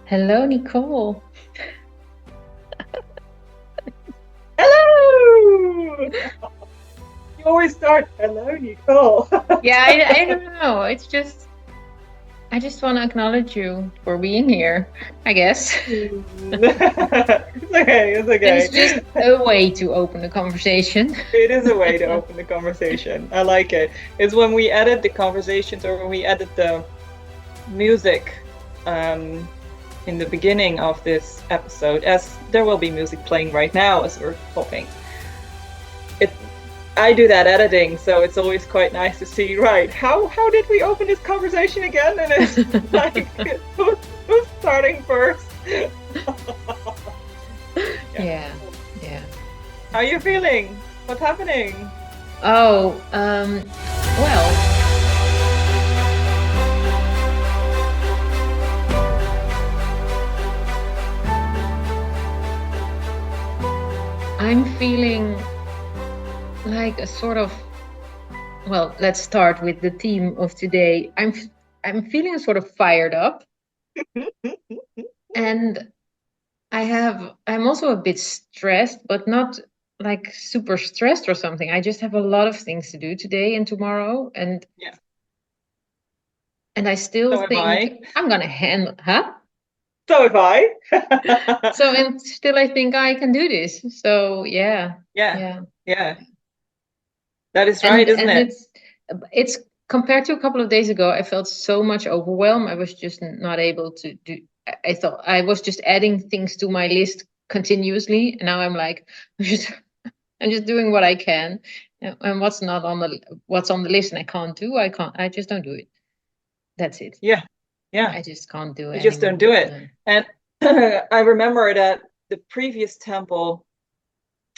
Hello, Nicole. Hello! You always start, hello, Nicole. Yeah, I don't know. I just want to acknowledge you for being here, I guess. It's okay, it's And it's just okay. a way to open the conversation. It is a way to open the conversation. I like it. It's when we edit the conversations or when we edit the music um, in the beginning of this episode, as there will be music playing right now as we're talking. It I do that editing, so it's always quite nice to see, right, how did we open this conversation again? And it's like who's starting first? Yeah. Yeah, yeah. How are you feeling? What's happening? Oh, well, I'm feeling like a sort of, well, let's start with the theme of today. I'm feeling sort of fired up, and I'm also a bit stressed, but not like super stressed or something. I just have a lot of things to do today and tomorrow, Yeah, and I still so have think I. I'm gonna handle, huh? So have So, I. and still I think I can do this. So yeah, Yeah, yeah. yeah, that is right, and isn't and it? it's compared to a couple of days ago, I felt so much overwhelmed. I was just not able to do. I thought I was just adding things to my list continuously, and now I'm like, I'm just I'm just doing what I can, and what's on the list, and I can't do. I can't. I just don't do it. That's it. Yeah, yeah. I just can't do it You just don't anymore. do it. No. And I remember that the previous temple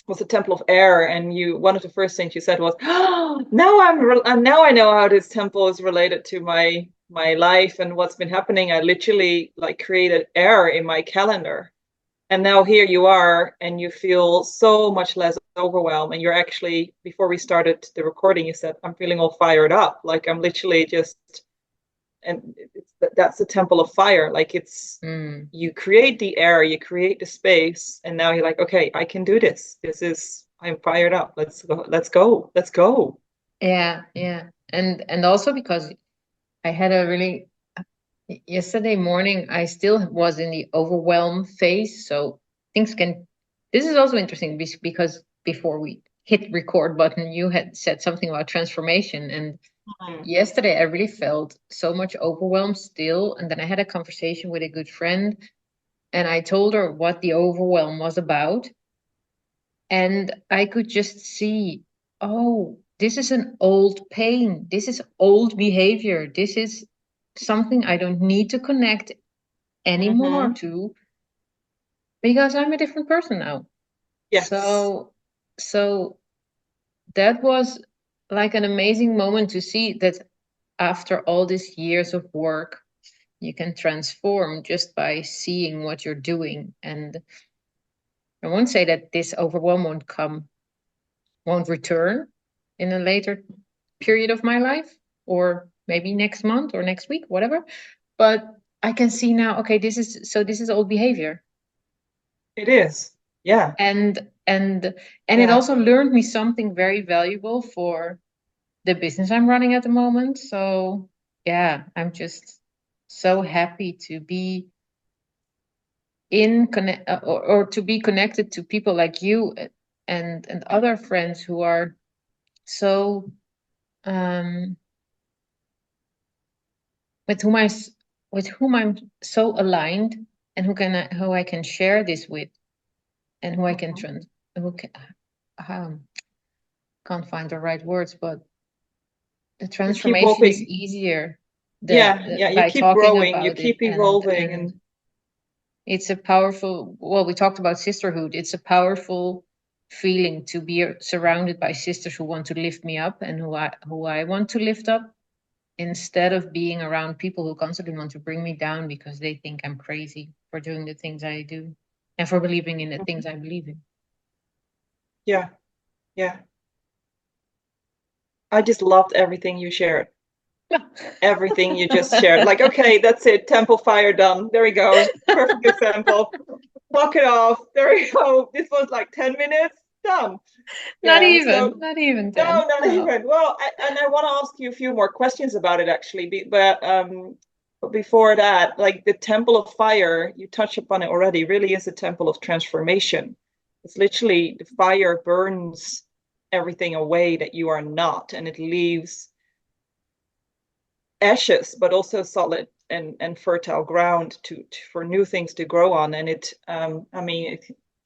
was a temple of air, and you one of the first things you said was, oh, now I know how this temple is related to my life and what's been happening. I literally like created air in my calendar, and now here you are, and you feel so much less overwhelmed. And you're actually, before we started the recording, you said, I'm feeling all fired up, like I'm literally just, and that's the temple of fire. Like it's, Mm. you create the air, you create the space, and now you're like, okay, I can do this. I'm fired up. Let's go, let's go, let's go. Yeah, yeah, and also because I had a really yesterday morning, I still was in the overwhelm phase. So things can. This is also interesting because before we hit record button, you had said something about transformation, and Mm-hmm. yesterday I really felt so much overwhelmed still. And then I had a conversation with a good friend, and I told her what the overwhelm was about, and I could just see, oh, this is an old pain. This is old behavior. This is something I don't need to connect anymore Mm-hmm. to because I'm a different person now. Yes. So so that was like an amazing moment to see that after all these years of work you can transform just by seeing what you're doing. And I won't say that this overwhelm won't return in a later period of my life, or maybe next month or next week, whatever. But I can see now, okay, this is old behavior. It is. Yeah. And it Yeah. also learned me something very valuable for the business I'm running at the moment. So yeah, I'm just so happy to be in connect or to be connected to people like you, and other friends who are so um with whom with whom I'm so aligned, and who I can share this with, and who I can Mhm. who can, um, can't find the right words, but the Just keep transformation is walking. easier Yeah. Yeah. You by keep talking growing. You about it. keep and evolving. and And it's a powerful, well, we talked about sisterhood. It's a powerful feeling to be surrounded by sisters who want to lift me up, and who I want to lift up, instead of being around people who constantly want to bring me down because they think I'm crazy for doing the things I do and for believing in the things I believe in. yeah. Yeah. I just loved everything you shared. everything you just shared. Like, okay, that's it. Temple fire done. There we go. Perfect example. Block it off. There we go. This was like 10 minutes. Done. Yeah. So Not even no, 10. not No. even. Well, and I want to ask you a few more questions about it actually, but before that, like the temple of fire, you touched upon it already, really is a temple of transformation. It's literally the fire burns everything away that you are not, and it leaves ashes, but also solid and fertile ground for new things to grow on. And I mean,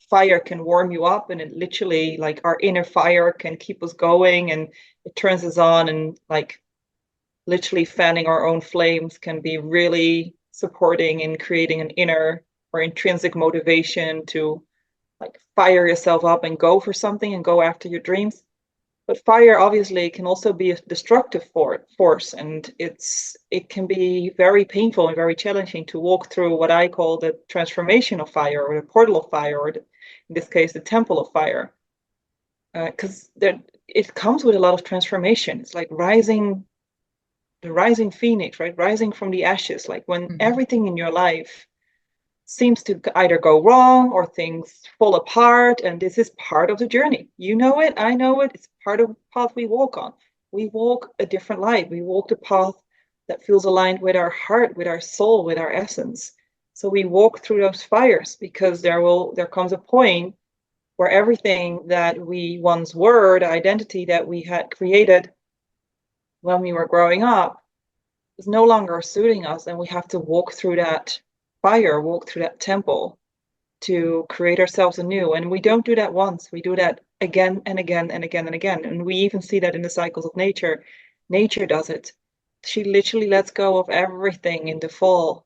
fire can warm you up, and it literally, like our inner fire can keep us going, and it turns us on, and like literally fanning our own flames can be really supporting in creating an inner or intrinsic motivation to like fire yourself up and go for something and go after your dreams. But fire obviously can also be a destructive force, and it can be very painful and very challenging to walk through what I call the transformation of fire, or the portal of fire, or in this case, the temple of fire, because it comes with a lot of transformation. It's like the rising phoenix, right? Rising from the ashes, like when Mhm. everything in your life seems to either go wrong or things fall apart. And this is part of the journey. You know it, I know it. It's part of the path we walk on. We walk a different life. We walk the path that feels aligned with our heart, with our soul, with our essence. So we walk through those fires because there comes a point where everything that we once were, the identity that we had created when we were growing up, is no longer suiting us, and we have to walk through that fire, walk through that temple to create ourselves anew. And we don't do that once, we do that again and again and again and again. And we even see that in the cycles of nature. Nature does it. She literally lets go of everything in the fall,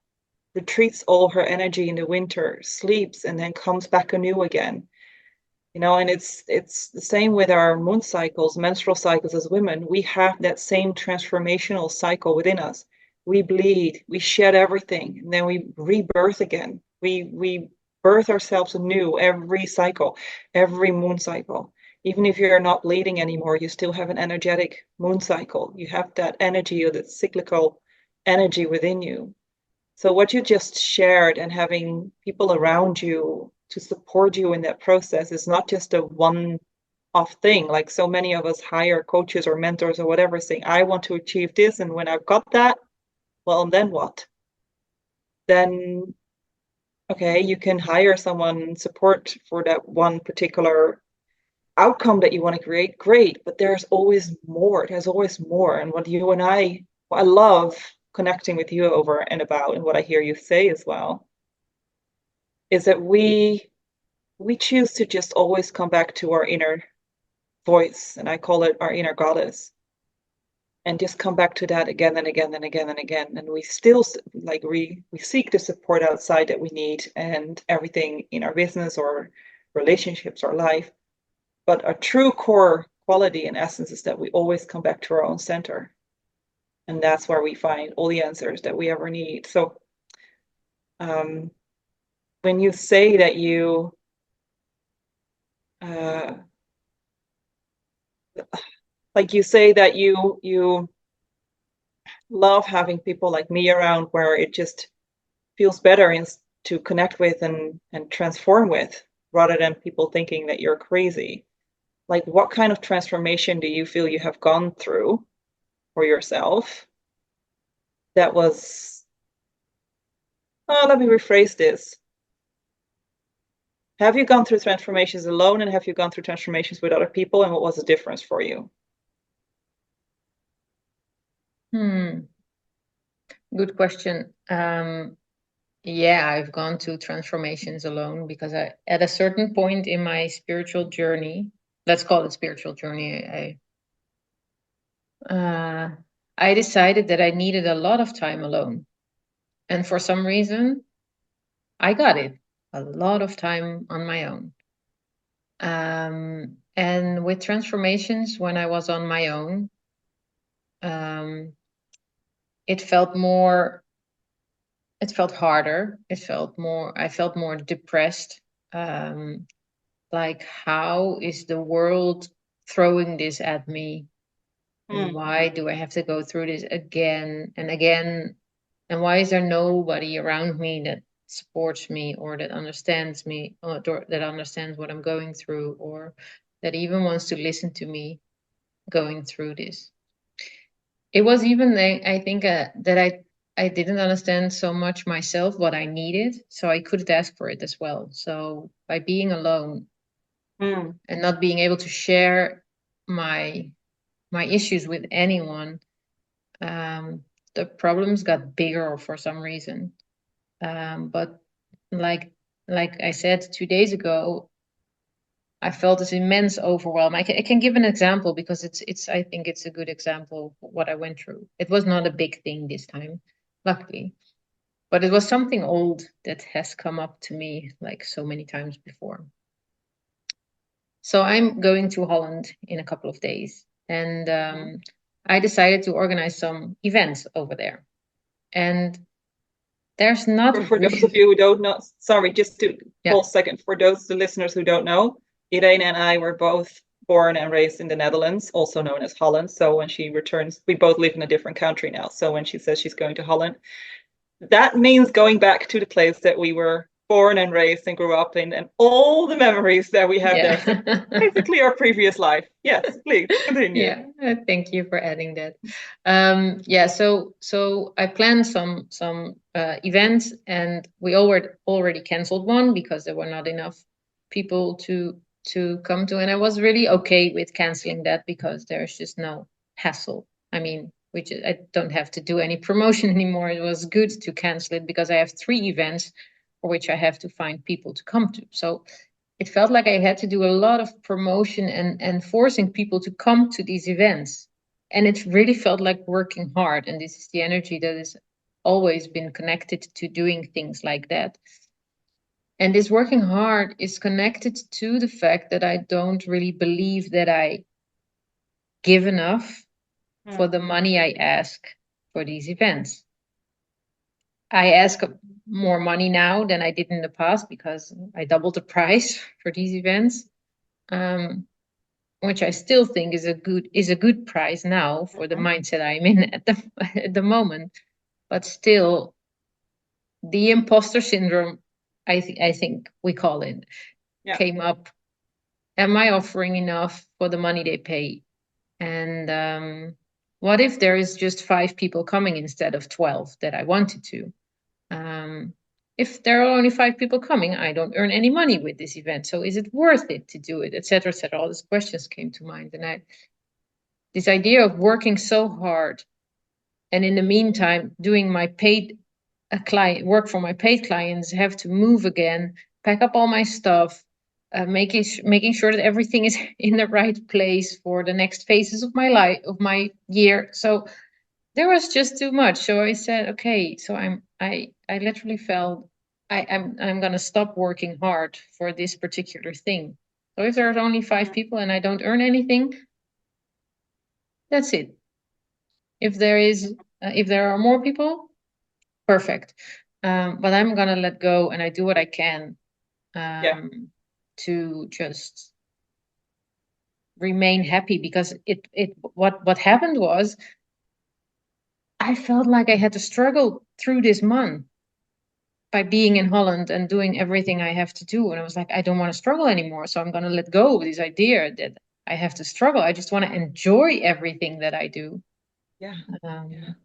retreats all her energy in the winter, sleeps, and then comes back anew again. And it's the same with our moon cycles, menstrual cycles as women. We have that same transformational cycle within us. We bleed, we shed everything, and then we rebirth again. We birth ourselves anew every cycle, every moon cycle. Even if you're not bleeding anymore, you still have an energetic moon cycle. You have that energy, or that cyclical energy within you. So what you just shared, and having people around you to support you in that process, is not just a one-off thing. Like so many of us hire coaches or mentors or whatever, saying, I want to achieve this, and when I've got that, well, and then what? Then, okay, you can hire someone support for that one particular outcome that you want to create, great, but there's always more. There's always more. And what I love connecting with you over and about, and what I hear you say as well, is that we choose to just always come back to our inner voice, and I call it our inner goddess, and just come back to that again and again and again and again. And we still like we seek the support outside that we need, and everything in our business or relationships or life. But our true core quality and essence is that we always come back to our own center, and that's where we find all the answers that we ever need. So um, when you say that uh, you say that you love having people like me around, where it just feels better to connect with and transform with, rather than people thinking that you're crazy. Like, what kind of transformation do you feel you have gone through for yourself that was, oh, let me rephrase this. Have you gone through transformations alone, and have you gone through transformations with other people, and what was the difference for you? Hmm. Good question. Yeah, I've gone to transformations alone because at a certain point in my spiritual journey, let's call it spiritual journey, I decided that I needed a lot of time alone. And for some reason, I got it, a lot of time on my own. And with transformations, when I was on my own, um, it felt more, it felt harder. I felt more depressed. Um, like, how is the world throwing this at me? And Mm. why do I have to go through this again and again? And why is there nobody around me that supports me or that understands me or that understands what I'm going through or that even wants to listen to me going through this? It was even, I think, that I didn't understand so much myself what I needed, so I couldn't ask for it as well. So by being alone Mm. and not being able to share my my issues with anyone, um, the problems got bigger for some reason. But like like I said 2 days ago, I felt this immense overwhelm. I can give an example because it's I think it's a good example of what I went through. It was not a big thing this time, luckily, but it was something old that has come up to me like so many times before. So I'm going to Holland in a couple of days, and Mhm. I decided to organize some events over there. And there's not For those of really, you who don't know, sorry, just to yeah, pause a second. For those the listeners who don't know, Irene and I were both born and raised in the Netherlands, also known as Holland. So when she returns, we both live in a different country now. So when she says she's going to Holland, that means going back to the place that we were born and raised and grew up in, and all the memories that we have there. So yeah. basically our previous life. Yes, please continue. Yeah, thank you for adding that. Yeah, so I planned some events, and we already canceled one because there were not enough people to come to, and I was really okay with canceling that because there's just no hassle. I mean, I don't have to do any promotion anymore. It was good to cancel it because I have 3 events for which I have to find people to come to. So it felt like I had to do a lot of promotion and forcing people to come to these events. And it really felt like working hard. And this is the energy that has always been connected to doing things like that. And this working hard is connected to the fact that I don't really believe that I give enough for Mm. the money I ask for these events. I ask more money now than I did in the past because I doubled the price for these events. Um, which I still think is a good price now for the Mhm. mindset I'm in at the at the moment. But still, the imposter syndrome, I think we call it, Yeah. came up. Am I offering enough for the money they pay? And what if there is just 5 people coming instead of 12 that I wanted to? Um, if there are only 5 people coming, I don't earn any money with this event. So is it worth it to do it, etc., etc.? All these questions came to mind, and this idea of working so hard and in the meantime doing my paid client work for my paid clients, have to move again, pack up all my stuff, making sure that everything is in the right place for the next phases of my life of my year. So there was just too much. So I said, okay, so I literally felt I'm gonna stop working hard for this particular thing. So if there's only 5 people and I don't earn anything, that's it. If there are more people, perfect. But I'm gonna let go, and I do what I can Yeah. to just remain happy because it what happened was I felt like I had to struggle through this month by being in Holland and doing everything I have to do, and I was like, I don't want to struggle anymore, so I'm gonna let go of this idea that I have to struggle. I just want to enjoy everything that I do. Yeah. Yeah. Um,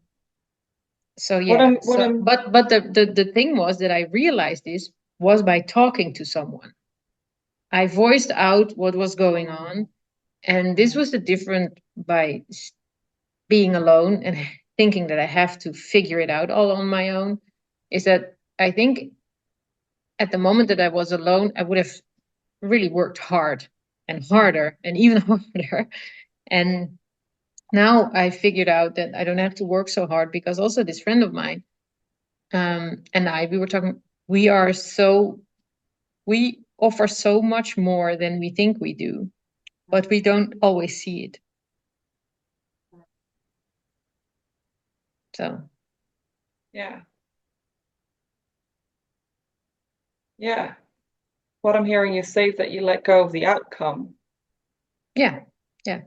so What yeah, I'm what so I'm but the thing was that I realized this was by talking to someone. I voiced out what was going Mm. on, and this was the different by being alone and thinking that I have to figure it out all on my own. Is that I think at the moment that I was alone, I would have really worked hard and harder and even harder. And now I figured out that I don't have to work so hard because also this friend of mine and we were talking. We are so we offer so much more than we think we do, but we don't always see it. So Yeah. Yeah. What I'm hearing you say is that you let go of the outcome. yeah, yeah,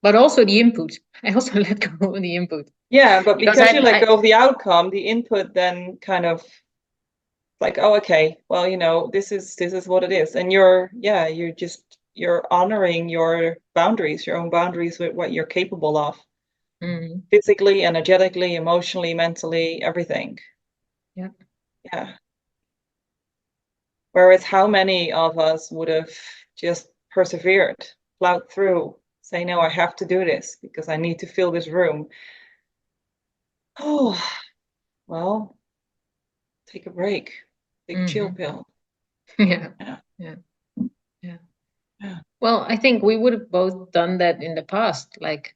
but also the input. I also let go of the input Yeah, but because because you let I go of the outcome, the input then kind of like, oh, okay, well, this is what it is. And you're honoring your boundaries, your own boundaries with what you're capable of, mm, physically, energetically, emotionally, mentally, everything. yeah. Yeah. Whereas how many of us would have just persevered, plowed through, say, no, I have to do this because I need to fill this room. Oh, well, take a break, take a chill Hmm. pill. Yeah. Yeah, Yeah. Yeah. yeah. Well, I think we would have both done that in the past. Like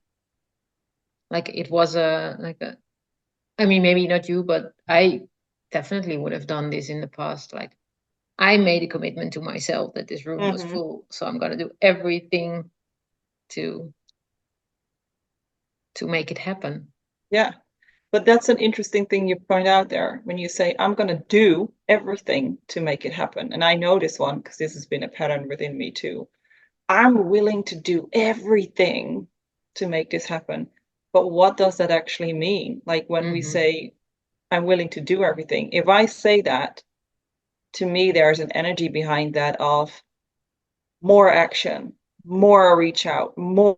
it was a, I mean, maybe not you, but I definitely would have done this in the past. Like I made a commitment to myself that this room was Hmm. full, so I'm gonna do everything to make it happen. Yeah. But that's an interesting thing you point out there when you say, I'm going to do everything to make it happen. And I know this one because this has been a pattern within me too. I'm willing to do everything to make this happen. But what does that actually mean? Like when we Hmm. say, I'm willing to do everything, if I say that, to me, there's an energy behind that of more action, more reach out, more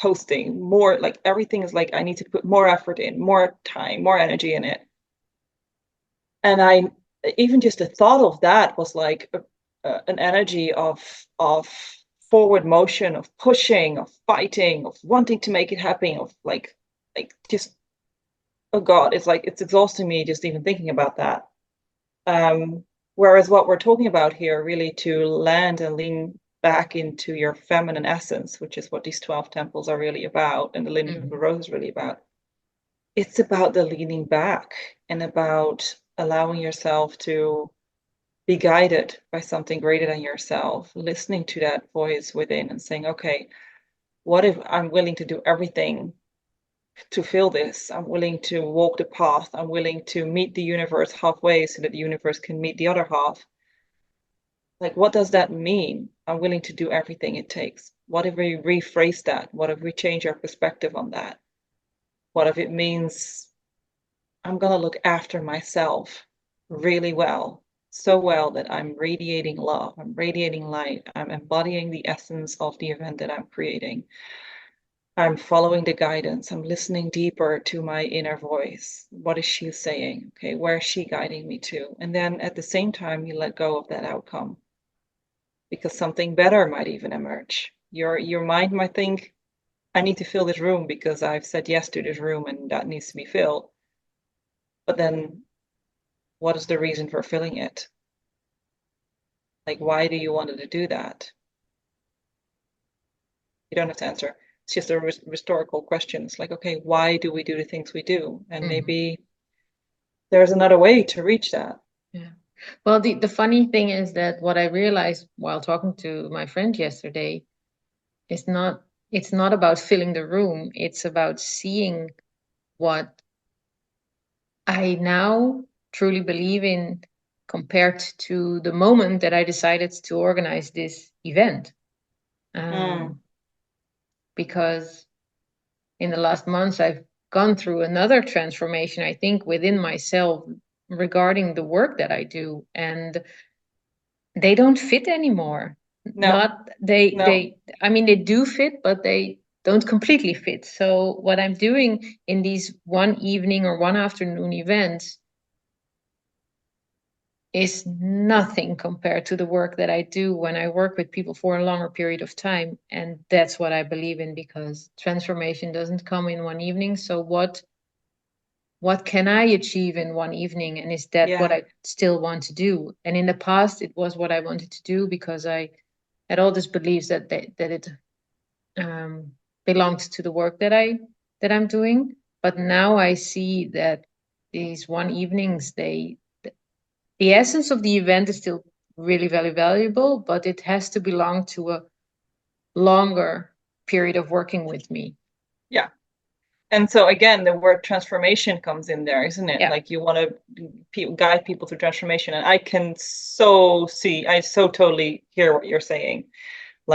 posting, more like everything is like I need to put more effort in, more time, more energy in it. And I even just the thought of that was like an energy of forward motion, of pushing, of fighting, of wanting to make it happen, of like just oh God, it's like it's exhausting me just even thinking about that. Whereas what we're talking about here, really to land and lean back into your feminine essence, which is what these 12 temples are really about, and the lineage of the Hmm. rose is really about. It's about the leaning back and about allowing yourself to be guided by something greater than yourself, listening to that voice within and saying, okay, what if I'm willing to do everything to feel this? I'm willing to walk the path. I'm willing to meet the universe halfway so that the universe can meet the other half. Like, what does that mean? I'm willing to do everything it takes. What if we rephrase that? What if we change our perspective on that? What if it means I'm going to look after myself really well, so well that I'm radiating love, I'm radiating light, I'm embodying the essence of the event that I'm creating. I'm following the guidance, I'm listening deeper to my inner voice. What is she saying? Okay, where is she guiding me to? And then at the same time, you let go of that outcome because something better might even emerge. Your mind might think, I need to fill this room because I've said yes to this room and that needs to be filled. But then what is the reason for filling it? Like, why do you want to do that? You don't have to answer. It's just a rhetorical question. It's like, okay, why do we do the things we do? And Hmm. maybe there's another way to reach that. Yeah. Well, the funny thing is that what I realized while talking to my friend yesterday is not it's not about filling the room. It's about seeing what I now truly believe in compared to the moment that I decided to organize this event. Mm, Um, because in the last months, I've gone through another transformation, I think, within myself regarding the work that I do. And they don't fit anymore. no, Not no, I mean, they do fit, but they don't completely fit. So what I'm doing in these one evening or one afternoon events is nothing compared to the work that I do when I work with people for a longer period of time. And that's what I believe in because transformation doesn't come in one evening. So what can I achieve in one evening? And is that what yeah, I still want to do? And in the past it was what I wanted to do because I had all these beliefs that it um, belonged to the work that I'm doing. But now I see that these one evenings, the essence of the event is still really very valuable, but it has to belong to a longer period of working with me. yeah. And so again, the word transformation comes in there, isn't it? Yeah. Like you want to guide people through transformation. And I can so see, I so totally hear what you're saying.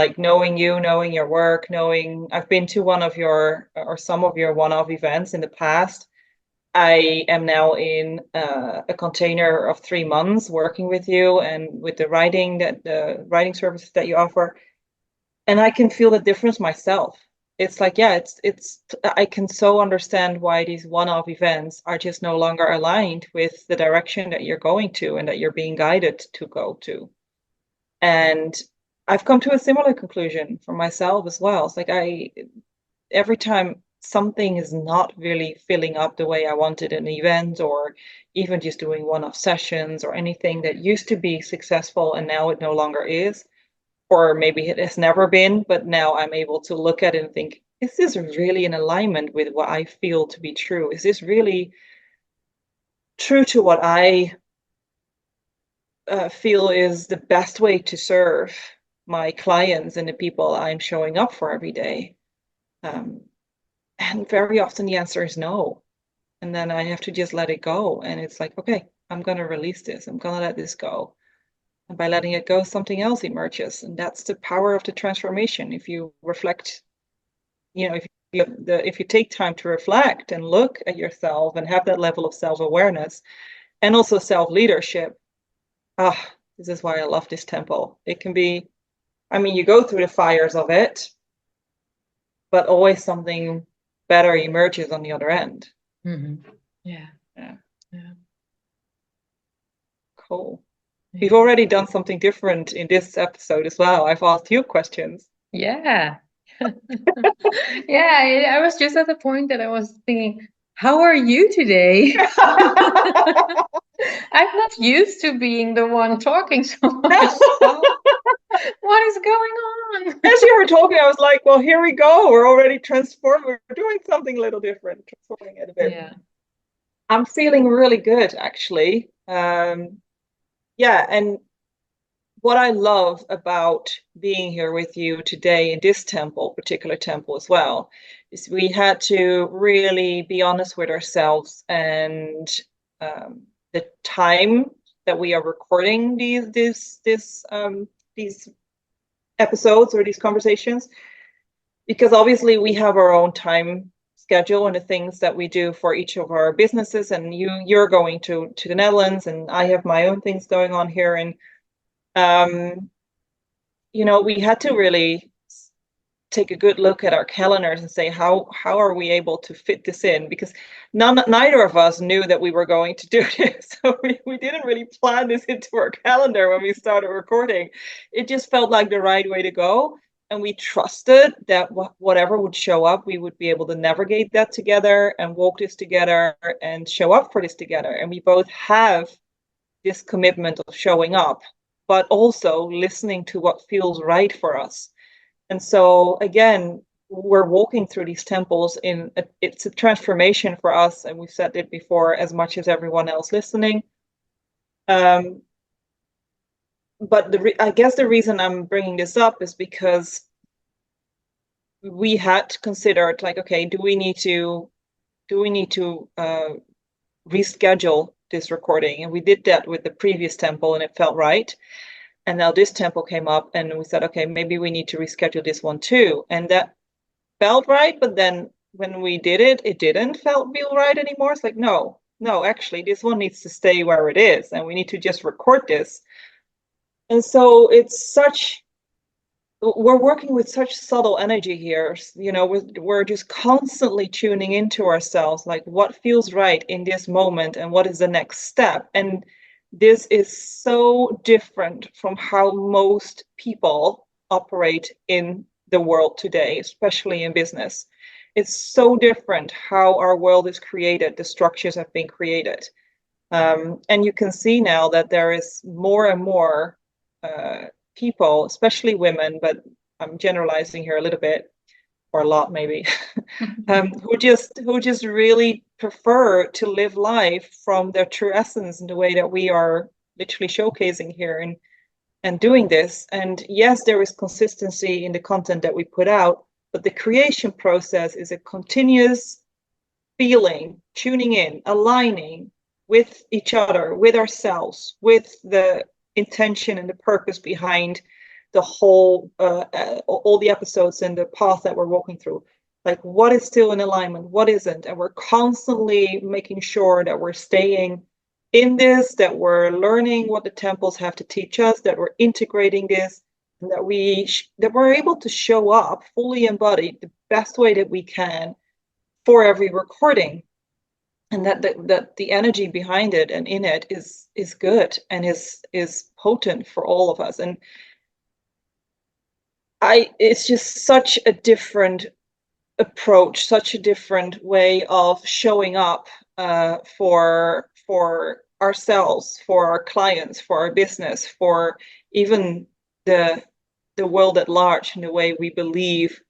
like knowing you, knowing your work, knowing I've been to one of your or some of your one-off events in the past. I am now in a container of 3 months working with you and with the writing services that you offer, and I can feel the difference myself. It's like, yeah, it's I can so understand why these one-off events are just no longer aligned with the direction that you're going to and that you're being guided to go to. And I've come to a similar conclusion for myself as well. It's like every time something is not really filling up the way I wanted an event, or even just doing one-off sessions or anything that used to be successful and now it no longer is, or maybe it has never been, but now I'm able to look at it and think, is this really in alignment with what I feel to be true? Is this really true to what I feel is the best way to serve my clients and the people I'm showing up for every day? Um, and very often the answer is no. And then I have to just let it go. And it's like, okay, I'm going to release this. I'm going to let this go. And by letting it go, something else emerges. And that's the power of the transformation. If you reflect, if you take time to reflect and look at yourself and have that level of self-awareness and also self-leadership, this is why I love this temple. It can be, I mean, you go through the fires of it, but always something better emerges on the other end. Mm-hmm. Yeah. Yeah. Yeah. Cool. Yeah. We've already done something different in this episode as well. I've asked you questions. Yeah. Yeah, I was just at the point that I was thinking, how are you today? I'm not used to being the one talking so much. So what is going on? As you were talking, I was like, well, here we go. We're already transformed. We're doing something a little different, transforming it a bit. Yeah. I'm feeling really good, actually. Yeah, and what I love about being here with you today in this particular temple as well, is we had to really be honest with ourselves and the time that we are recording these episodes or these conversations, because obviously we have our own time schedule and the things that we do for each of our businesses, and you're going to the Netherlands and I have my own things going on here, and we had to really take a good look at our calendars and say, how are we able to fit this in? Because neither of us knew that we were going to do this. So we didn't really plan this into our calendar when we started recording. It just felt like the right way to go. And we trusted that whatever would show up, we would be able to navigate that together and walk this together and show up for this together. And we both have this commitment of showing up, but also listening to what feels right for us. And so again, we're walking through these temples it's a transformation for us, and we've said it before, as much as everyone else listening. But I guess the reason I'm bringing this up is because we had considered, like, okay, do we need to reschedule this recording? And we did that with the previous temple, and it felt right. And now this temple came up and we said, okay, maybe we need to reschedule this one too. And that felt right. But then when we did it, it didn't feel right anymore. It's like, no, actually, this one needs to stay where it is. And we need to just record this. And so we're working with such subtle energy here. We're just constantly tuning into ourselves, like what feels right in this moment and what is the next step. And this is so different from how most people operate in the world today, especially in business. It's so different how our world is created, the structures have been created. And you can see now that there is more and more people, especially women, but I'm generalizing here a little bit, or a lot maybe, who just really prefer to live life from their true essence in the way that we are literally showcasing here and doing this. And yes, there is consistency in the content that we put out, but the creation process is a continuous feeling, tuning in, aligning with each other, with ourselves, with the intention and the purpose behind the whole all the episodes and the path that we're walking through. Like, what is still in alignment, what isn't, and we're constantly making sure that we're staying in this, that we're learning what the temples have to teach us, that we're integrating this, and that we're able to show up fully embodied the best way that we can for every recording, and that the energy behind it and in it is good and is potent for all of us. And it's just such a different approach, such a different way of showing up for ourselves, for our clients, for our business, for even the the world at large, and the way we believe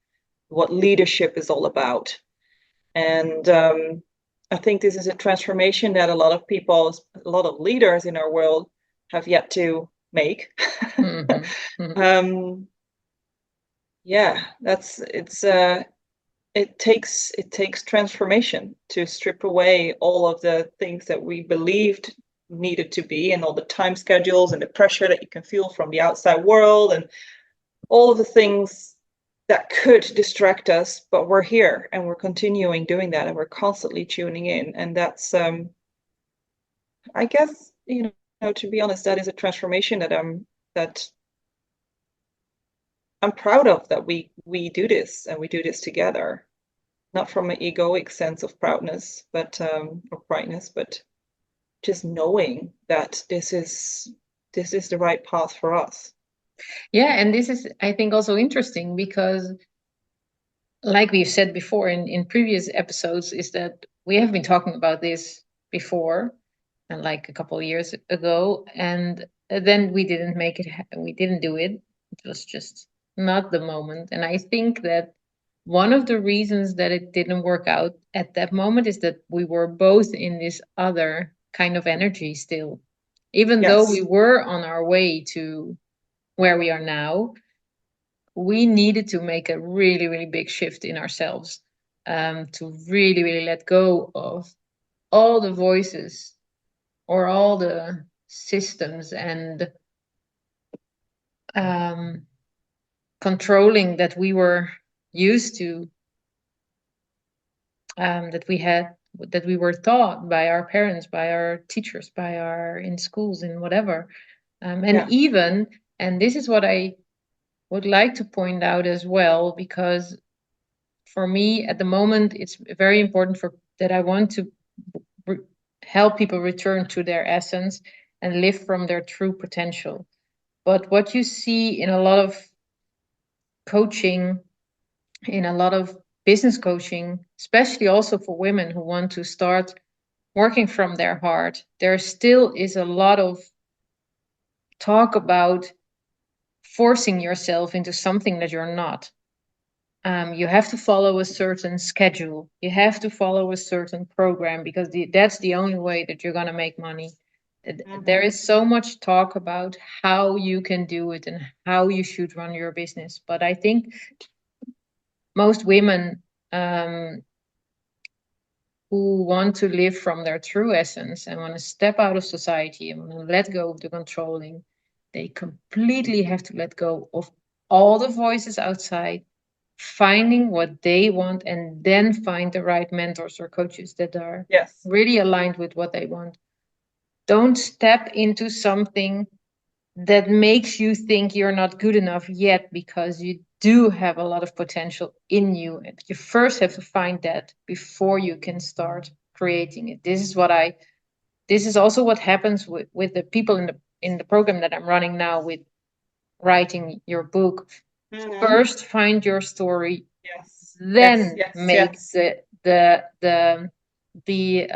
what leadership is all about. And I think this is a transformation that a lot of people, a lot of leaders in our world have yet to make. Mm-hmm. Mm-hmm. Yeah, it takes transformation to strip away all of the things that we believed needed to be, and all the time schedules and the pressure that you can feel from the outside world, and all of the things that could distract us. But we're here and we're continuing doing that, and we're constantly tuning in. And that's I guess, to be honest, that is a transformation that I'm proud of, that we do this, and we do this together, not from an egoic sense of proudness, but or brightness, but just knowing that this is the right path for us. Yeah, and this is, I think, also interesting because, like we've said before in previous episodes, is that we have been talking about this before, and like a couple of years ago, and then we didn't make it. We didn't do it. It was just not the moment. And I think that one of the reasons that it didn't work out at that moment is that we were both in this other kind of energy still, even though we Yes. were on our way to where we are now. We needed to make a really, really big shift in ourselves, to really, really let go of all the voices or all the systems and um, controlling that we were used to, that we had, that we were taught by our parents, by our teachers, by our in schools and whatever. And Yeah. even, and this is what I would like to point out as well, because for me at the moment it's very important for that I want to re- help people return to their essence and live from their true potential. But what you see in a lot of coaching, in a lot of business coaching, especially also for women who want to start working from their heart, there still is a lot of talk about forcing yourself into something that you're not. You have to follow a certain schedule. You have to follow a certain program because that's the only way that you're going to make money. There Mm-hmm. is so much talk about how you can do it and how you should run your business. But I think most women, who want to live from their true essence and want to step out of society and want to let go of the controlling, they completely have to let go of all the voices outside, finding what they want, and then find the right mentors or coaches that are Yes. really aligned with what they want. Don't step into something that makes you think you're not good enough yet, because you do have a lot of potential in you. And you first have to find that before you can start creating it. This is also what happens with the people in the program that I'm running now with writing your book. Mm-hmm. First find your story, Yes. Yes. then Yes. make Yes. the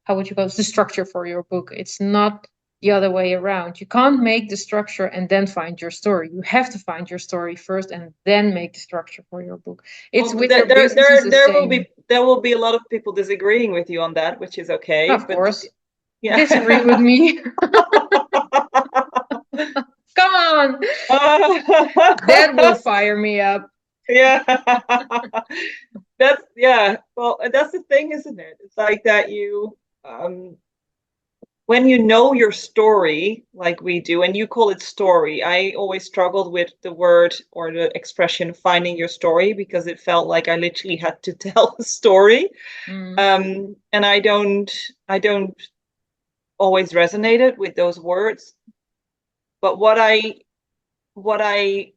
how would you call it, the structure for your book. It's not the other way around. You can't make the structure and then find your story. You have to find your story first and then make the structure for your book. It's Well, with your businesses the same. there will be a lot of people disagreeing with you on that, which is okay. Of But course, yeah. disagree with me. Come on, that will fire me up. Yeah. Yeah. Well, that's the thing, isn't it? It's like that um when you know your story, like we do, and you call it story, I always struggled with the word or the expression finding your story, because it felt like I literally had to tell a story. Mm. And I don't always resonated with those words. But what I what I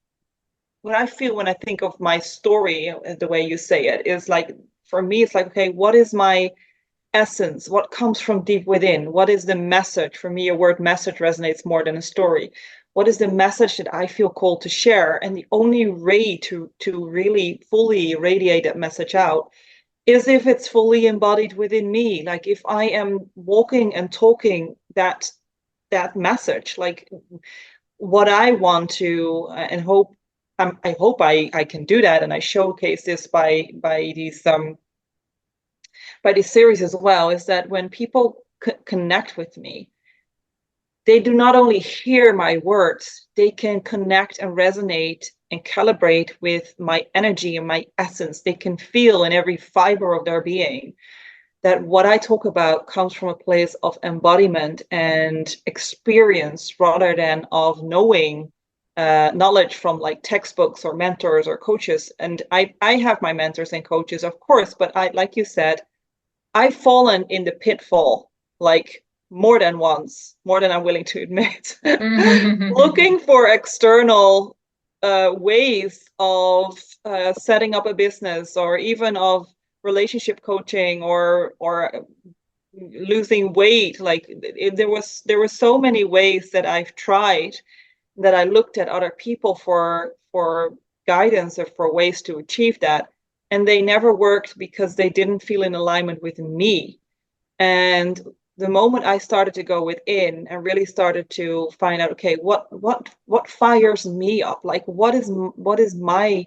feel when I think of my story, the way you say it, is like, for me, it's like, okay, what is my essence? What comes from deep within? What is the message? For me, a word message resonates more than a story. What is the message that I feel called to share? And the only way to really fully radiate that message out is if it's fully embodied within me. Like if I am walking and talking that message, like what I want to and hope I hope I can do that, and I showcase this by this series as well, is that when people connect with me, they do not only hear my words, they can connect and resonate and calibrate with my energy and my essence. They can feel in every fiber of their being that what I talk about comes from a place of embodiment and experience rather than of knowing knowledge from like textbooks or mentors or coaches. And I have my mentors and coaches, of course, but I, like you said, I've fallen in the pitfall like more than once, more than I'm willing to admit, looking for external ways of setting up a business, or even of relationship coaching, or losing weight. Like there were so many ways that I've tried, that I looked at other people for guidance or for ways to achieve that, and they never worked because they didn't feel in alignment with me. And the moment I started to go within and really started to find out, okay, what fires me up? Like what is my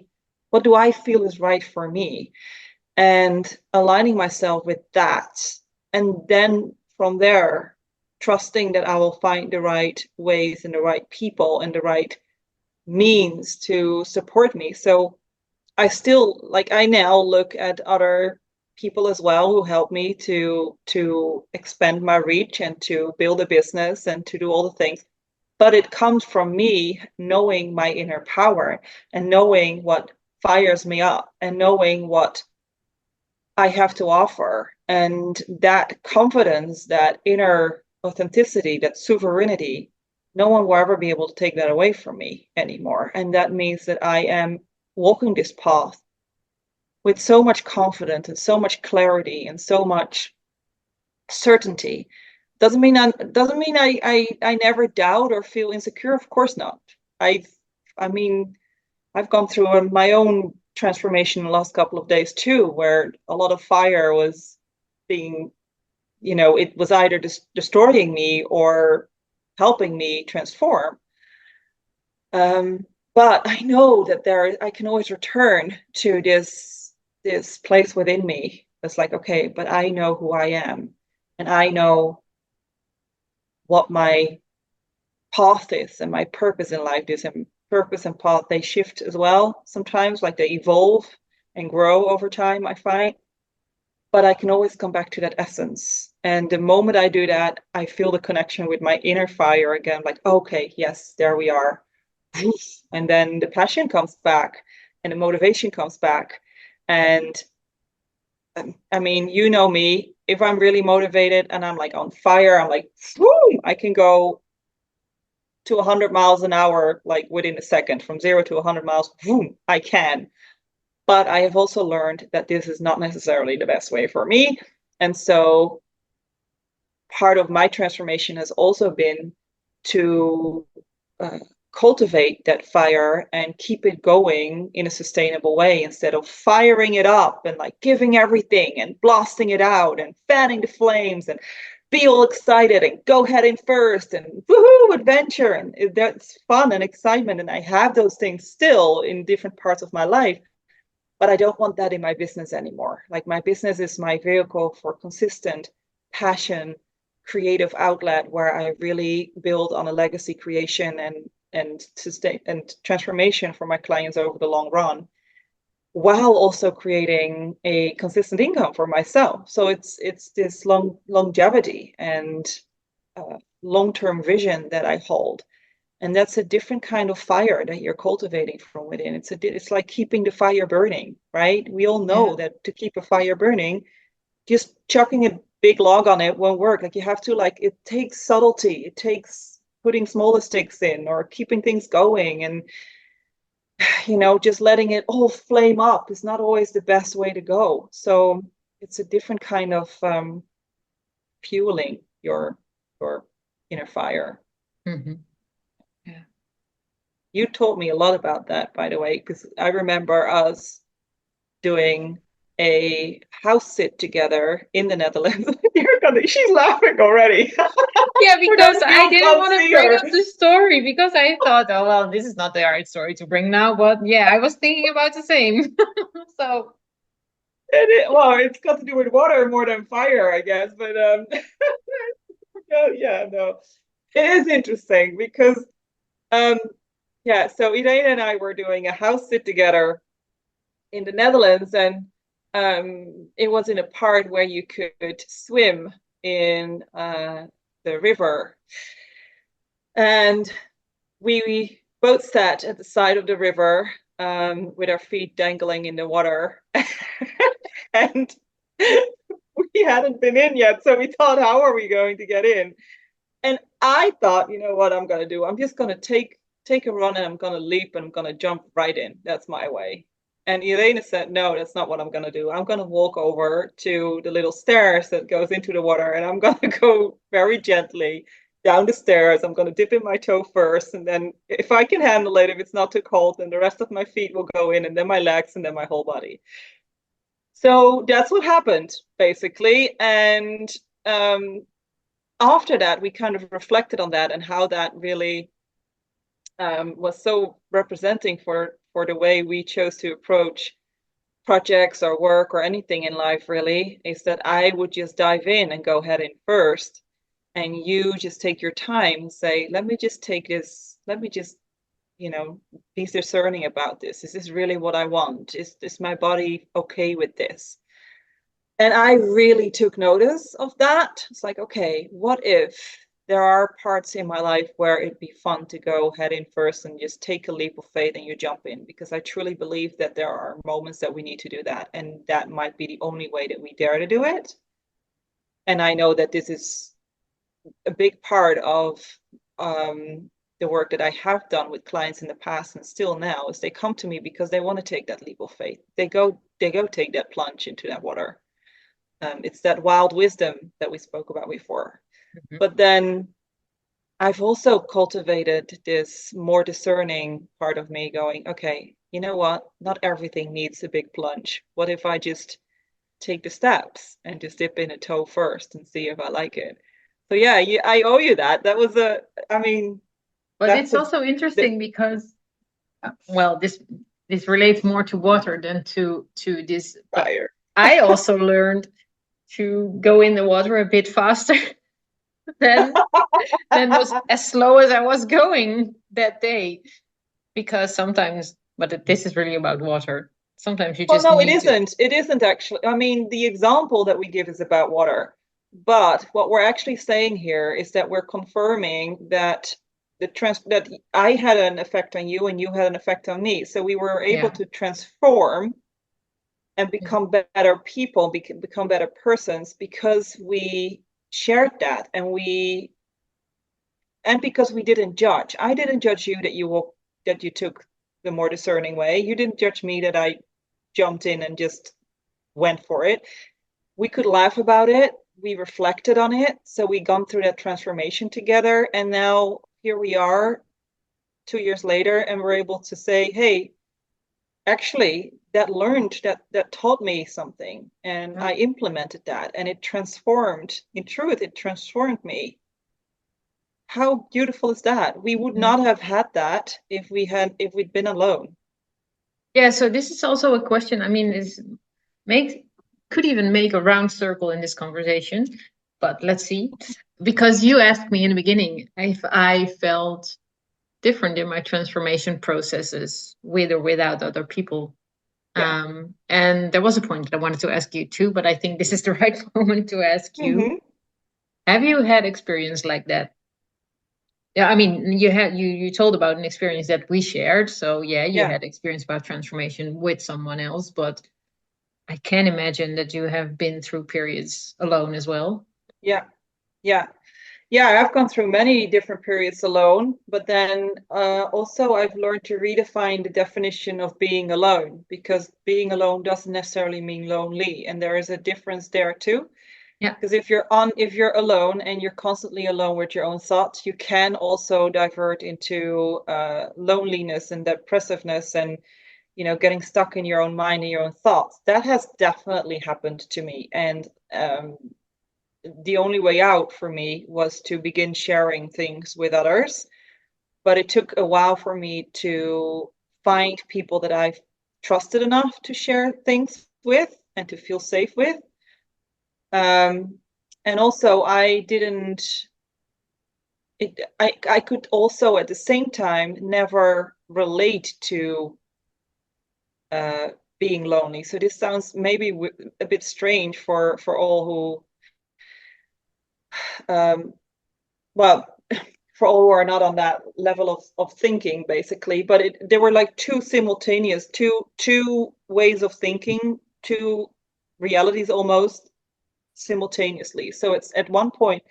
what do I feel is right for me? And aligning myself with that. And then from there, trusting that I will find the right ways and the right people and the right means to support me. So I now look at other people as well who help me to expand my reach and to build a business and to do all the things. But it comes from me knowing my inner power and knowing what fires me up and knowing what I have to offer. And that confidence, that inner authenticity, that sovereignty, no one will ever be able to take that away from me anymore. And that means that I am walking this path with so much confidence and so much clarity and so much certainty. Doesn't mean I never doubt or feel insecure. Of course not. I mean, I've gone through my own transformation in the last couple of days too, where a lot of fire was being, it was either destroying me or helping me transform. But I know that I can always return to this place within me that's like, okay, but I know who I am, and I know what my path is and my purpose in life is. And purpose and path, they shift as well sometimes, like they evolve and grow over time, I find. But I can always come back to that essence. And the moment I do that, I feel the connection with my inner fire again, like, okay, yes, there we are. And then the passion comes back and the motivation comes back. And I mean, you know me, if I'm really motivated and I'm like on fire, I'm like, whoo, I can go to 100 miles an hour, like within a second, from 0 to 100 miles, boom, I can. But I have also learned that this is not necessarily the best way for me. And so part of my transformation has also been to uh, cultivate that fire and keep it going in a sustainable way, instead of firing it up and like giving everything and blasting it out and fanning the flames and be all excited and go head in first and woohoo adventure, and that's fun and excitement, and I have those things still in different parts of my life. But I don't want that in my business anymore. Like my business is my vehicle for consistent passion, creative outlet, where I really build on a legacy creation and sustain and transformation for my clients over the long run, while also creating a consistent income for myself. So it's this longevity. And long-term vision that I hold. And that's a different kind of fire that you're cultivating from within. It's like keeping the fire burning, right? We all Yeah. know that to keep a fire burning, just chucking a big log on it won't work. Like you have to like it takes subtlety. It takes putting smaller sticks in or keeping things going and just letting it all flame up is not always the best way to go. So it's a different kind of fueling your inner fire. Hmm. Yeah. You taught me a lot about that, by the way, because I remember us doing a house sit together in the Netherlands. She's laughing already. Yeah, For because those of I you who didn't can't want to see bring her. up the story because I thought, oh well, this is not the right story to bring now. But yeah, I was thinking about the same. So Well, it's got to do with water more than fire, I guess. But yeah, no, it is interesting because um, yeah. So Elaine and I were doing a house sit together in the Netherlands, and it was in a part where you could swim in the river, and we both sat at the side of the river with our feet dangling in the water, and we hadn't been in yet, so we thought, how are we going to get in? And I thought, you know what I'm going to do? I'm just going to take a run and I'm going to leap and I'm going to jump right in. That's my way. And Elena said, no, that's not what I'm going to do. I'm going to walk over to the little stairs that goes into the water and I'm going to go very gently down the stairs. I'm going to dip in my toe first. And then if I can handle it, if it's not too cold, then the rest of my feet will go in and then my legs and then my whole body. So that's what happened, basically. And um, after that, we kind of reflected on that and how that really was so representing for the way we chose to approach projects or work or anything in life. Really, is that I would just dive in and go head in first, and you just take your time and say, "Let me just take this. Let me just." Be discerning about this. Is this really what I want? Is my body okay with this? And I really took notice of that. It's like, okay, what if there are parts in my life where it'd be fun to go head in first and just take a leap of faith and you jump in? Because I truly believe that there are moments that we need to do that. And that might be the only way that we dare to do it. And I know that this is a big part of the work that I have done with clients in the past and still now is they come to me because they want to take that leap of faith. They go take that plunge into that water. It's that wild wisdom that we spoke about before. mhm. But then I've also cultivated this more discerning part of me going, okay, you know what? Not everything needs a big plunge. What if I just take the steps and just dip in a toe first and see if I like it? So yeah, I owe you that. I mean, But that's it's also the interesting because well, this relates more to water than to this. But fire. I also learned to go in the water a bit faster than was as slow as I was going that day. Because sometimes, but this is really about water. Sometimes you Well, just no, it need to. isn't. It isn't actually. I mean, the example that we give is about water. But what we're actually saying here is that we're confirming that that I had an effect on you and you had an effect on me. So we were able Yeah. to transform and Yeah. become better people, become better persons because we shared that and because we didn't judge. I didn't judge you that you took the more discerning way. You didn't judge me that I jumped in and just went for it. We could laugh about it. We reflected on it. So we gone through that transformation together. And now here we are 2 years later, and we're able to say, hey, actually that taught me something and Yeah. I implemented that and it transformed. In truth, it transformed me. How beautiful is that? We would Yeah. not have had that if we'd been alone. Yeah. So this is also a question. I mean, is make could even make a round circle in this conversation, but let's see. Because you asked me in the beginning if I felt different in my transformation processes with or without other people. Yeah. And there was a point that I wanted to ask you too, but I think this is the right moment to ask you. Mm-hmm. Have you had experience like that? Yeah, I mean, you told about an experience that we shared. So yeah, you Yeah, had experience about transformation with someone else, but I can imagine that you have been through periods alone as well. yeah, yeah. Yeah, I've gone through many different periods alone, but then also I've learned to redefine the definition of being alone, because being alone doesn't necessarily mean lonely, and there is a difference there too. Yeah. Because if you're alone and you're constantly alone with your own thoughts, you can also divert into loneliness and depressiveness, and getting stuck in your own mind and your own thoughts. That has definitely happened to me, and the only way out for me was to begin sharing things with others. But it took a while for me to find people that I've trusted enough to share things with and to feel safe with. Um, and also, I didn't. I could also at the same time never relate to uh, being lonely. So this sounds maybe a bit strange for all who well, for all who are not on that level of thinking, basically. But there were like two simultaneous, two ways of thinking, two realities almost simultaneously. So it's at one point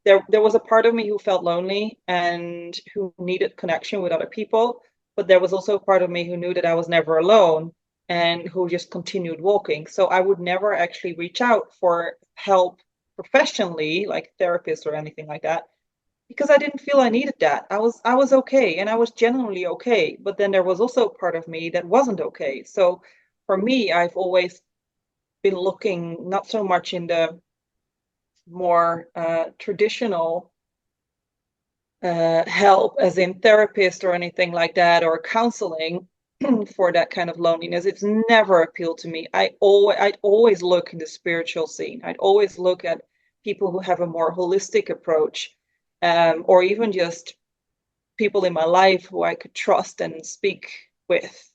there was a part of me who felt lonely and who needed connection with other people, but there was also a part of me who knew that I was never alone and who just continued walking. So I would never actually reach out for help professionally, like therapist or anything like that, because I didn't feel I needed that. I was okay and I was genuinely okay, but then there was also a part of me that wasn't okay. So for me, I've always been looking not so much in the more traditional help, as in therapist or anything like that, or counseling for that kind of loneliness. It's never appealed to me. I'd always look in the spiritual scene. I'd always look at people who have a more holistic approach, or even just people in my life who I could trust and speak with.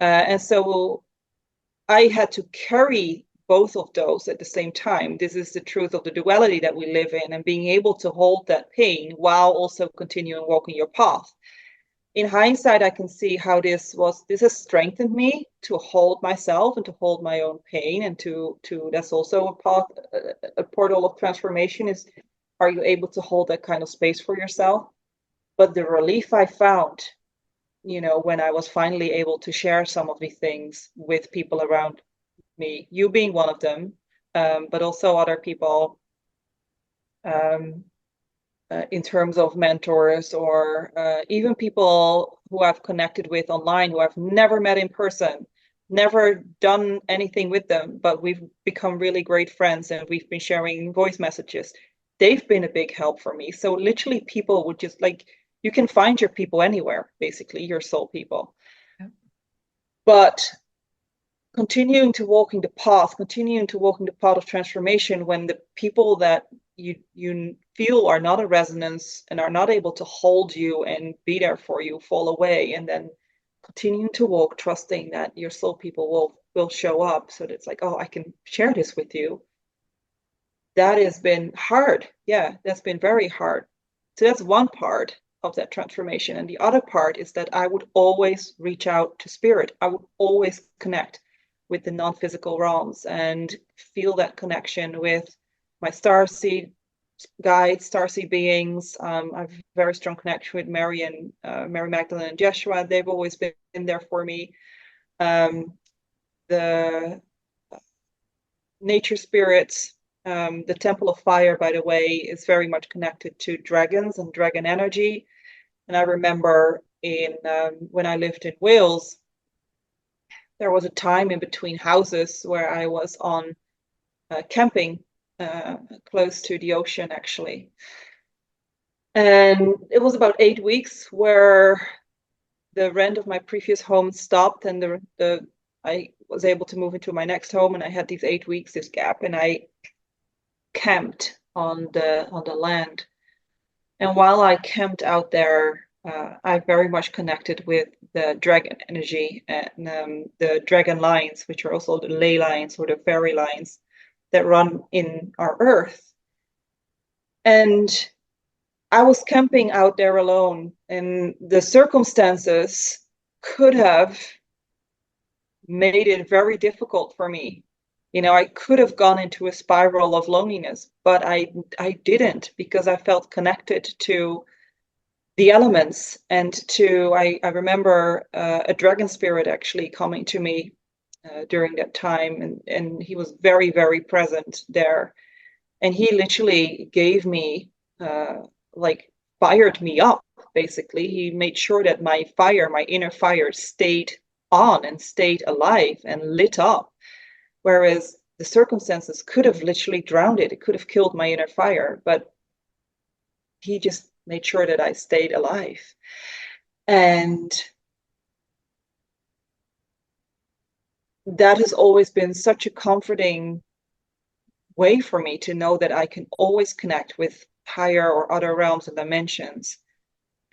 And so I had to carry both of those at the same time. This is the truth of the duality that we live in, and being able to hold that pain while also continuing walking your path. In hindsight, I can see how this has strengthened me to hold myself and to hold my own pain, and to that's also a path, a portal of transformation. Is, are you able to hold that kind of space for yourself? But the relief I found, when I was finally able to share some of these things with people around me, you being one of them, but also other people, um, in terms of mentors, or even people who I've connected with online who I've never met in person, never done anything with them, but we've become really great friends and we've been sharing voice messages. They've been a big help for me. So literally people would just like, you can find your people anywhere, basically, your soul people. Yeah. But continuing to walk in the path of transformation, when the people that you feel are not a resonance and are not able to hold you and be there for you fall away, and then continuing to walk, trusting that your soul people will show up, so that it's like, oh, I can share this with you. That has been hard. Yeah, that's been very hard. So that's one part of that transformation. And the other part is that I would always reach out to spirit. I would always connect with the non-physical realms and feel that connection with my starseed guides, starseed beings. I have a very strong connection with Mary and Mary Magdalene and Jeshua. They've always been there for me. The nature spirits. The Temple of Fire, by the way, is very much connected to dragons and dragon energy. And I remember when I lived in Wales, there was a time in between houses where I was on camping close to the ocean, actually. And it was about 8 weeks where the rent of my previous home stopped, and I was able to move into my next home, and I had these 8 weeks, this gap, and I camped on the land. And while I camped out there, I very much connected with the dragon energy and the dragon lines, which are also the ley lines or the fairy lines that run in our earth. And I was camping out there alone, and the circumstances could have made it very difficult for me. I could have gone into a spiral of loneliness, but I didn't, because I felt connected to the elements, and I remember a dragon spirit actually coming to me during that time, and he was very, very present there. And he literally gave me, like, fired me up, basically. He made sure that my inner fire stayed on and stayed alive and lit up. Whereas the circumstances could have literally drowned it. It could have killed my inner fire, but he just made sure that I stayed alive. And that has always been such a comforting way for me to know that I can always connect with higher or other realms and dimensions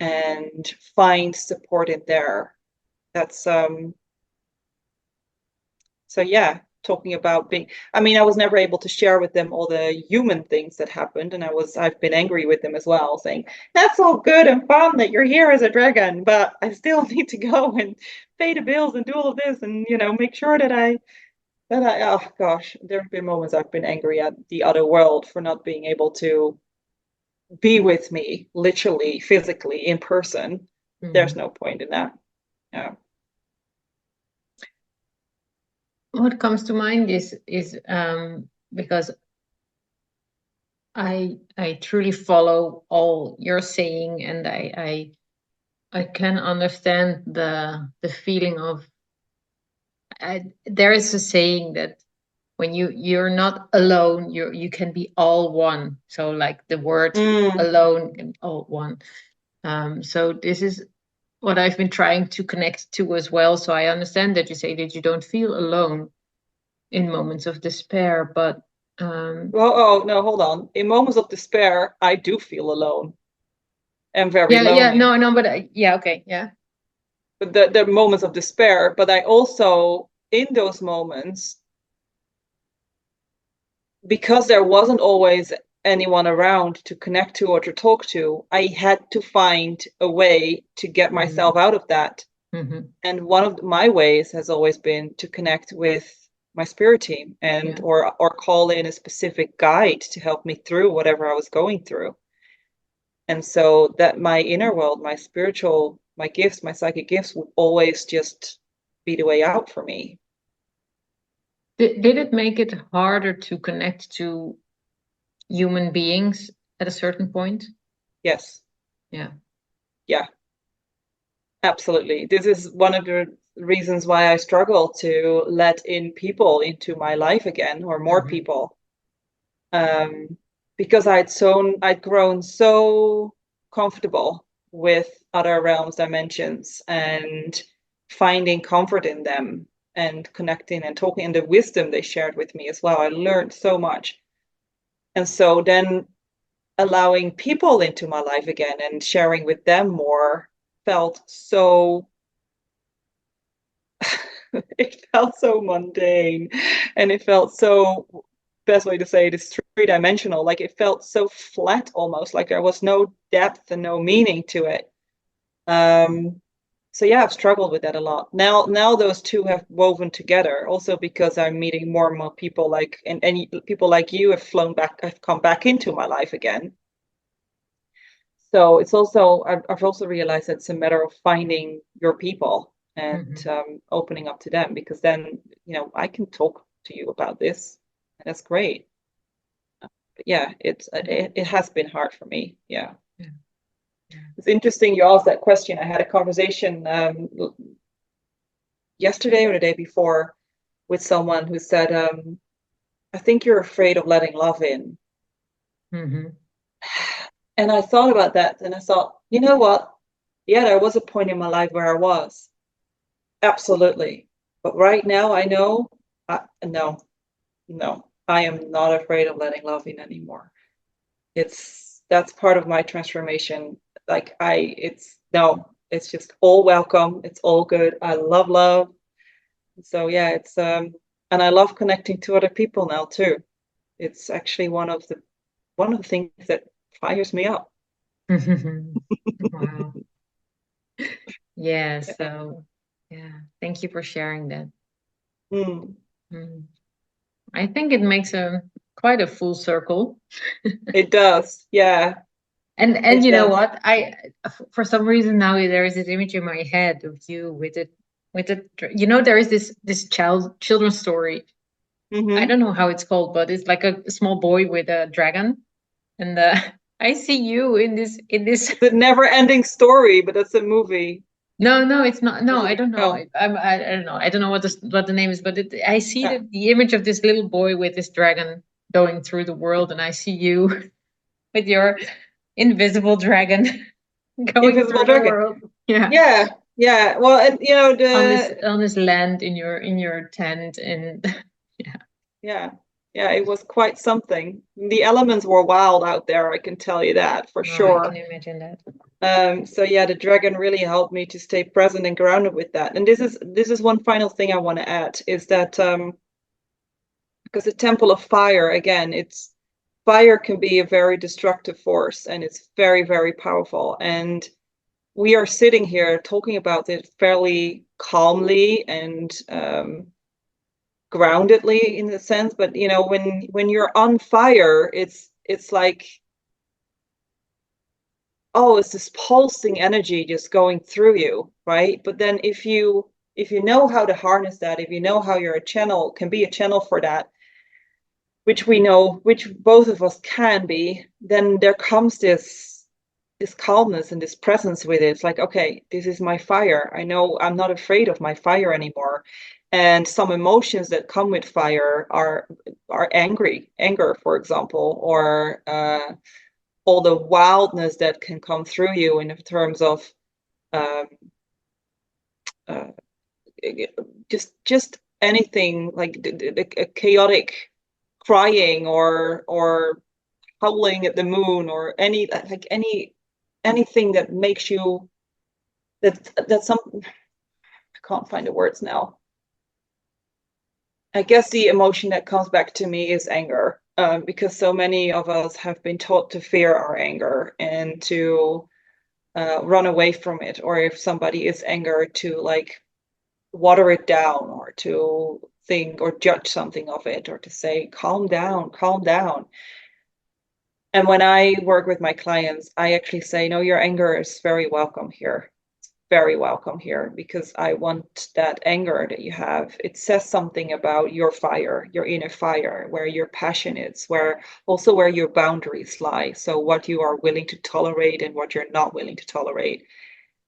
and find support in there. That's so yeah, talking about being, I mean, I was never able to share with them all the human things that happened, and I've been angry with them as well, saying that's all good and fun that you're here as a dragon, but I still need to go and pay the bills and do all of this, and make sure that I oh gosh, there have been moments I've been angry at the other world for not being able to be with me, literally, physically, in person. There's no point in that. Yeah. What comes to mind is because I truly follow all you're saying, and I can understand the feeling of. There is a saying that when you're not alone, you can be all one. So like the word Mm. alone can all one. So this is what I've been trying to connect to as well. So I understand that you say that you don't feel alone in moments of despair, but Well, oh no, hold on. In moments of despair, I do feel alone and very yeah, lonely. no, but yeah, okay, yeah. But the moments of despair, but I also, in those moments, because there wasn't always anyone around to connect to or to talk to, I had to find a way to get myself out of that. Mm-hmm. And one of my ways has always been to connect with my spirit team, and Yeah. or call in a specific guide to help me through whatever I was going through. And so that my inner world, my spiritual, my gifts, my psychic gifts would always just be the way out for me. Did it make it harder to connect to human beings at a certain point? Yes. Yeah. Yeah, absolutely. This is one of the reasons why I struggle to let in people into my life again, or more Mm-hmm. people. Um, because I'd grown so comfortable with other realms, dimensions, and finding comfort in them, and connecting and talking, and the wisdom they shared with me as well. I learned so much. And so then allowing people into my life again and sharing with them more felt so it felt so mundane, and it felt so, best way to say it is three-dimensional. Like, it felt so flat, almost like there was no depth and no meaning to it. um so yeah, I've struggled with that a lot. Now those two have woven together, also because I'm meeting more and more people, like, and people like you have come back into my life again. So I've also realized that it's a matter of finding your people and Mm-hmm. opening up to them, because then I can talk to you about this, and that's great. But yeah, it has been hard for me. Yeah, Yeah. Yeah. it's interesting you asked that question. I had a conversation yesterday or the day before with someone who said, "I think you're afraid of letting love in." Mm-hmm. And I thought about that, and I thought, you know what? Yeah, there was a point in my life where I was. Absolutely. But right now, I know, no, no, I am not afraid of letting love in anymore. That's part of my transformation. Like, it's, no, it's just all welcome. It's all good. I love love. So yeah, and I love connecting to other people now too. It's actually one of the things that fires me up. Wow. Yeah. So, yeah. Thank you for sharing that. Mm. Mm. I think it makes a quite a full circle. It does. Yeah, And it you know does. what? For some reason now there is this image in my head of you with it. You know, there is this children's story. I Hmm. don't know how it's called, but it's like a small boy with a dragon, and I see you in this. It's a never-ending story, but it's a movie. No, no, it's not. Or No, is I it? don't know. No. I don't know. I don't know what the name is, but I see Yeah. the image of this little boy with this dragon going through the world, and I see you with your invisible dragon going Invisible through the Dragon. world. Yeah, Yeah, yeah. Well, and the on this land in your tent, and yeah. yeah, yeah, it was quite something. The elements were wild out there, I can tell you that for Oh, I can sure. imagine that. So yeah, the dragon really helped me to stay present and grounded with that. And this is one final thing I want to add is that because the temple of fire, again, it's fire can be a very destructive force and it's very, very powerful. And we are sitting here talking about it fairly calmly and groundedly in a sense, but when you're on fire, it's like, oh, it's this pulsing energy just going through you, right? But then if you know how to harness that, if you know how you're a channel, can be a channel for that, which we know, which both of us can be, then there comes this calmness and this presence with it. It's like, okay, this is my fire. I know I'm not afraid of my fire anymore. And some emotions that come with fire are anger, for example, or all the wildness that can come through you in terms of um, uh, just anything like a chaotic crying or howling at the moon or anything that makes you that's some I can't find the words now. I guess the emotion that comes back to me is anger, because so many of us have been taught to fear our anger and to run away from it, or if somebody is angry, to like water it down or to think or judge something of it or to say, calm down, calm down. And when I work with my clients, I actually say, no, your anger is very welcome here. Very welcome here because I want that anger that you have. It says something about your fire, your inner fire, where your passion is, where also where your boundaries lie. So what you are willing to tolerate and what you're not willing to tolerate.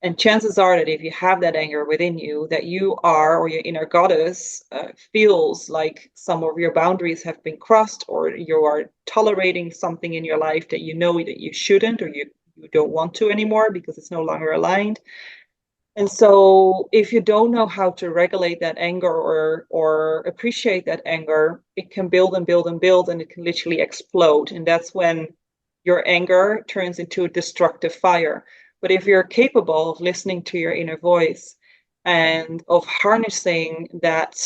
And chances are that if you have that anger within you, that you are, or your inner goddess feels like some of your boundaries have been crossed, or you are tolerating something in your life that you know that you shouldn't, or you don't want to anymore because it's no longer aligned. And so if you don't know how to regulate that anger or appreciate that anger, it can build and build and build and it can literally explode. And that's when your anger turns into a destructive fire. But if you're capable of listening to your inner voice and of harnessing that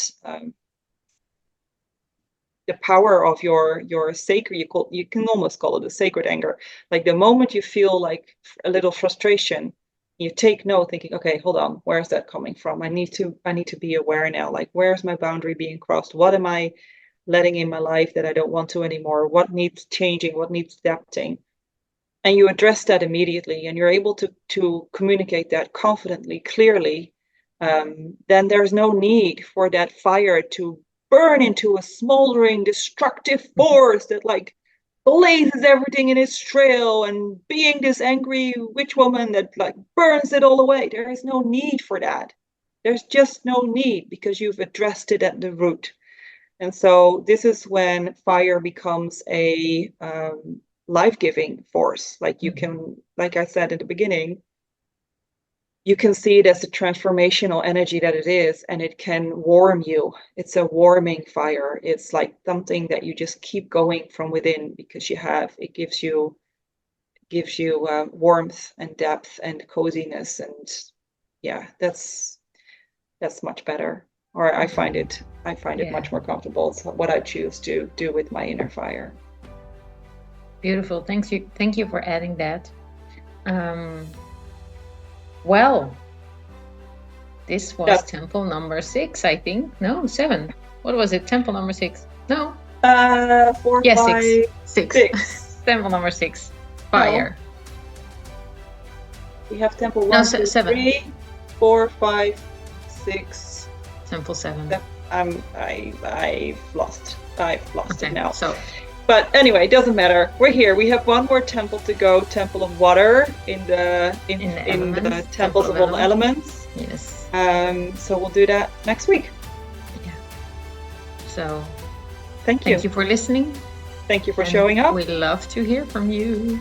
the power of your sacred, you can almost call it a sacred anger. Like the moment you feel like a little frustration, you take note, thinking, okay, hold on, where's that coming from? I need to be aware now. Like, where's my boundary being crossed? What am I letting in my life that I don't want to anymore? What needs changing? What needs adapting? And you address that immediately, and you're able to communicate that confidently, clearly. Then there's no need for that fire to burn into a smoldering, destructive force that like blazes everything in its trail and being this angry witch woman that like burns it all away. There is no need for that. There's just no need because you've addressed it at the root. And so this is when fire becomes a life-giving force. Like you Mhm. can, like I said in the beginning, you can see it as the transformational energy that it is, and it can warm you. It's a warming fire. It's like something that you just keep going from within because it gives you warmth and depth and coziness, and yeah, that's much better. Or I find it Yeah. much more comfortable. It's what I choose to do with my inner fire. Beautiful. Thank you for adding that. Well, this was That's temple number 6, I think. No, 7. What was it? Temple number 6. No. 4, Yeah, 6. 5, 6. 6. Temple number 6. No. Fire. We have temple No, 1, 2, 7. 3, 4, 5, 6. Temple 7. I've lost Okay, it now. so But anyway, it doesn't matter. We're here. We have one more temple to go. Temple of water in the temples of all elements. yes. So we'll do that next week. Yeah. So Thank you. thank you for listening. Thank you for showing up. We love to hear from you.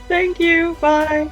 Thank you. Bye.